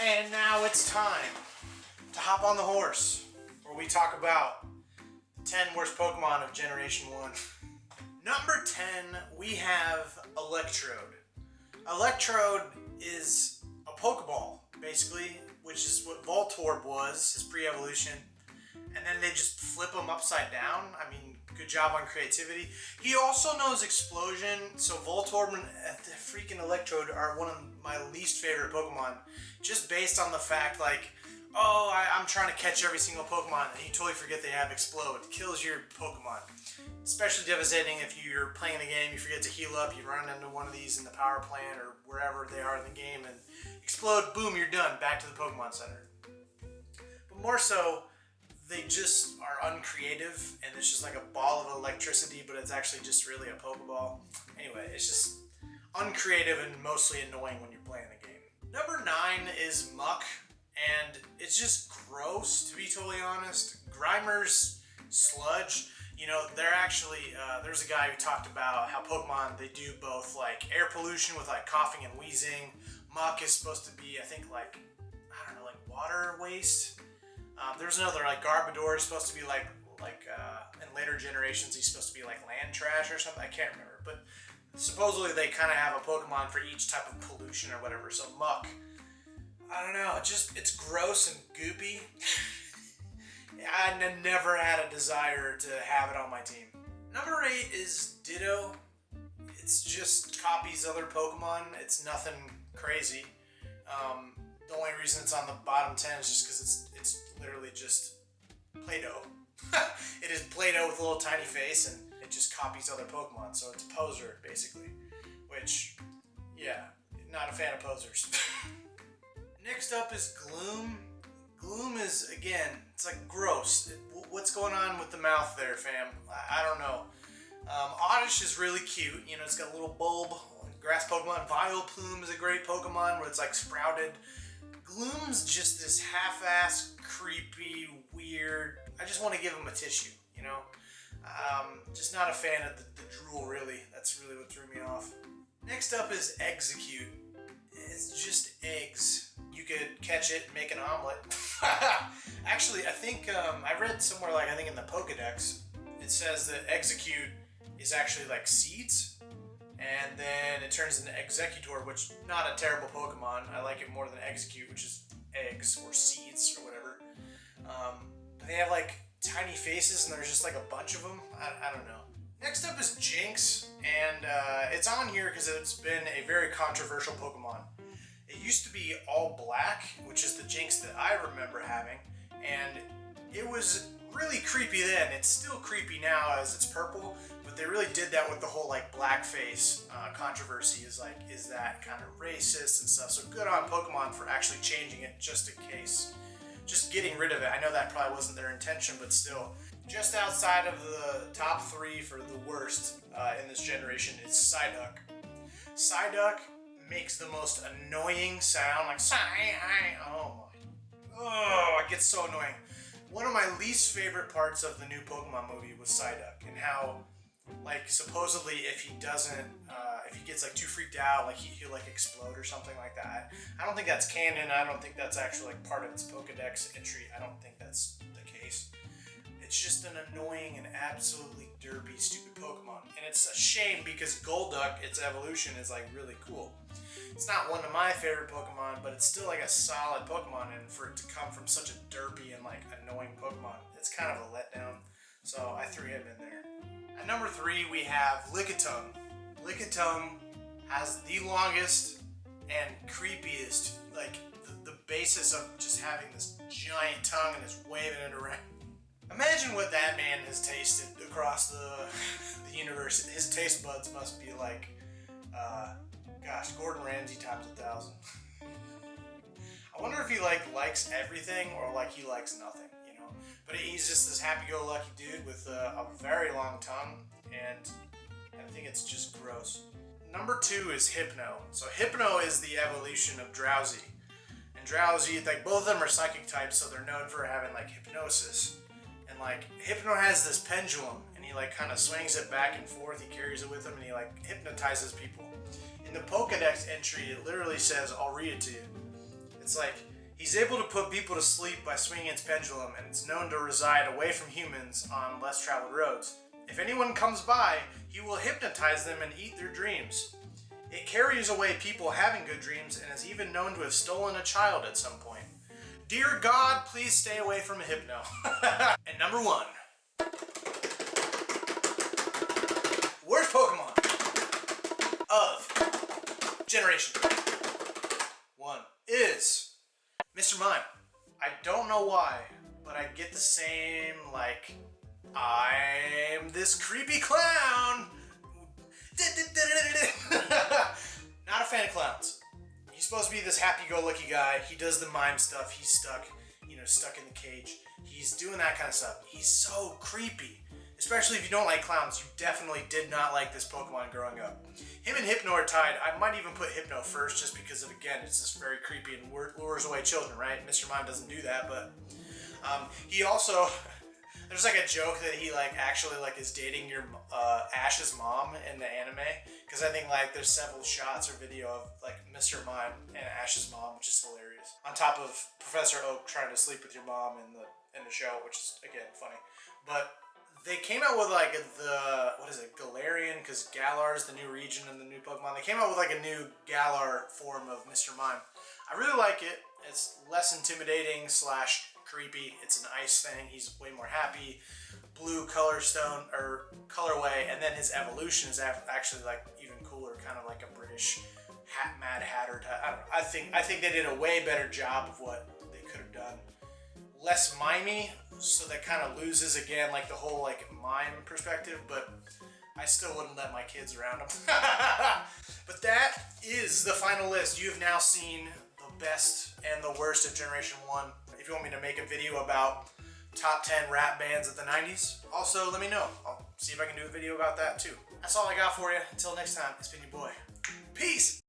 And now it's time to hop on the horse, where we talk about the 10 worst Pokemon of Generation 1. Number 10, we have Electrode. Electrode is a Pokeball, basically, which is what Voltorb was, his pre-evolution. And then they just flip him upside down. I mean, good job on creativity. He also knows Explosion, so Voltorb and the freaking Electrode are one of my least favorite Pokemon, just based on the fact, like, oh, I'm trying to catch every single Pokemon, and you totally forget they have Explode. It kills your Pokemon. Especially devastating if you're playing the game, you forget to heal up, you run into one of these in the power plant or wherever they are in the game, and Explode, boom, you're done, back to the Pokemon Center. But more so, they just are uncreative, and it's just like a ball of electricity, but it's actually just really a Pokeball. Anyway, it's just uncreative and mostly annoying when you're playing the game. Number 9 is Muck, and it's just gross, to be totally honest. Grimer's Sludge, you know, they're actually, there's a guy who talked about how Pokemon, they do both, like, air pollution with, like, coughing and wheezing. Muck is supposed to be, I think, like, I don't know, like, water waste. There's another, like, Garbodor is supposed to be like in later generations he's supposed to be like land trash or something. I can't remember, but supposedly they kind of have a Pokemon for each type of pollution or whatever. So Muck, I don't know, it's gross and goopy. I never had a desire to have it on my team. Number 8 is Ditto. It's just copies other Pokemon. It's nothing crazy. The only reason it's on the bottom 10 is just because it's literally just Play-Doh. It is Play-Doh with a little tiny face, and it just copies other Pokemon, so it's a poser, basically. Which, yeah, not a fan of posers. Next up is Gloom. Gloom is, again, it's like gross. What's going on with the mouth there, fam? I don't know. Oddish is really cute. You know, it's got a little bulb. Grass Pokemon. Vileplume is a great Pokemon where it's like sprouted. Gloom's just this half-assed, creepy, weird. I just want to give him a tissue, you know? Just not a fan of the drool, really. That's really what threw me off. Next up is Execute. It's just eggs. You could catch it and make an omelet. Actually, I think, I read somewhere, like, I think in the Pokedex, it says that Execute is actually like seeds. And then it turns into Executor, which not a terrible Pokemon. I like it more than Execute, which is eggs or seeds or whatever. They have like tiny faces, and there's just like a bunch of them. I don't know. Next up is Jinx, and it's on here because it's been a very controversial Pokemon. It used to be all black, which is the Jinx that I remember having, and it was really creepy then. It's still creepy now as it's purple, but they really did that with the whole like blackface controversy. Is that kind of racist and stuff? So good on Pokemon for actually changing it just in case, just getting rid of it. I know that probably wasn't their intention, but still. Just outside of the top 3 for the worst in this generation is Psyduck. Psyduck makes the most annoying sound, like oh it gets so annoying. One of my least favorite parts of the new Pokemon movie was Psyduck, and how, like, supposedly if he doesn't, if he gets like too freaked out, like he'll like explode or something like that. I don't think that's canon. I don't think that's actually like part of its Pokedex entry. I don't think that's the case. It's just an annoying and absolutely derpy, stupid Pokemon. And it's a shame because Golduck, its evolution, is like really cool. It's not one of my favorite Pokemon, but it's still like a solid Pokemon, and for it to come from such a derpy and like annoying Pokemon, it's kind of a letdown. So I threw him in there. At number 3, we have Lickitung. Lickitung has the longest and creepiest, like the basis of just having this giant tongue and just waving it around. Imagine what that man has tasted across the universe. His taste buds must be like, Gordon Ramsay times 1,000. I wonder if he likes everything or like he likes nothing, you know? But he's just this happy-go-lucky dude with a very long tongue, and I think it's just gross. Number 2 is Hypno. So Hypno is the evolution of Drowsy. And Drowsy, like both of them are psychic types, so they're known for having like hypnosis. And like Hypno has this pendulum, and he like kind of swings it back and forth. He carries it with him, and he like hypnotizes people. In the Pokedex entry, it literally says, I'll read it to you. It's like, He's able to put people to sleep by swinging its pendulum, and it's known to reside away from humans on less traveled roads. If anyone comes by, he will hypnotize them and eat their dreams. It carries away people having good dreams and is even known to have stolen a child at some point. Dear God, please stay away from a hypno. And number 1. Worst Pokemon of Generation 1 is Mr. Mime. I don't know why, but I get the same, like, I'm this creepy clown. Not a fan of clowns. He's supposed to be this happy-go-lucky guy. He does the mime stuff. He's stuck in the cage. He's doing that kind of stuff. He's so creepy. Especially if you don't like clowns, you definitely did not like this Pokemon growing up. Him and Hypno are tied. I might even put Hypno first just because of, again, it's just very creepy and lures away children, right? Mr. Mime doesn't do that, but he also... There's like a joke that he actually is dating your Ash's mom in the anime, because I think there's several shots or video of Mr. Mime and Ash's mom, which is hilarious. On top of Professor Oak trying to sleep with your mom in the show, which is again funny. But they came out with Galarian, because Galar is the new region in the new Pokemon. They came out with a new Galar form of Mr. Mime. I really like it. It's less intimidating / creepy. It's an ice thing. He's way more happy. Blue colorway, and then his evolution is actually even cooler, kind of like a British Mad Hatter type. I don't know. I think they did a way better job of what they could have done. Less mimey, so that kind of loses again the whole mime perspective, but I still wouldn't let my kids around him. But that is the final list. You have now seen the best and the worst of Generation 1. If you want me to make a video about top 10 rap bands of the 90s, also let me know. I'll see if I can do a video about that too. That's all I got for you. Until next time, it's been your boy. Peace!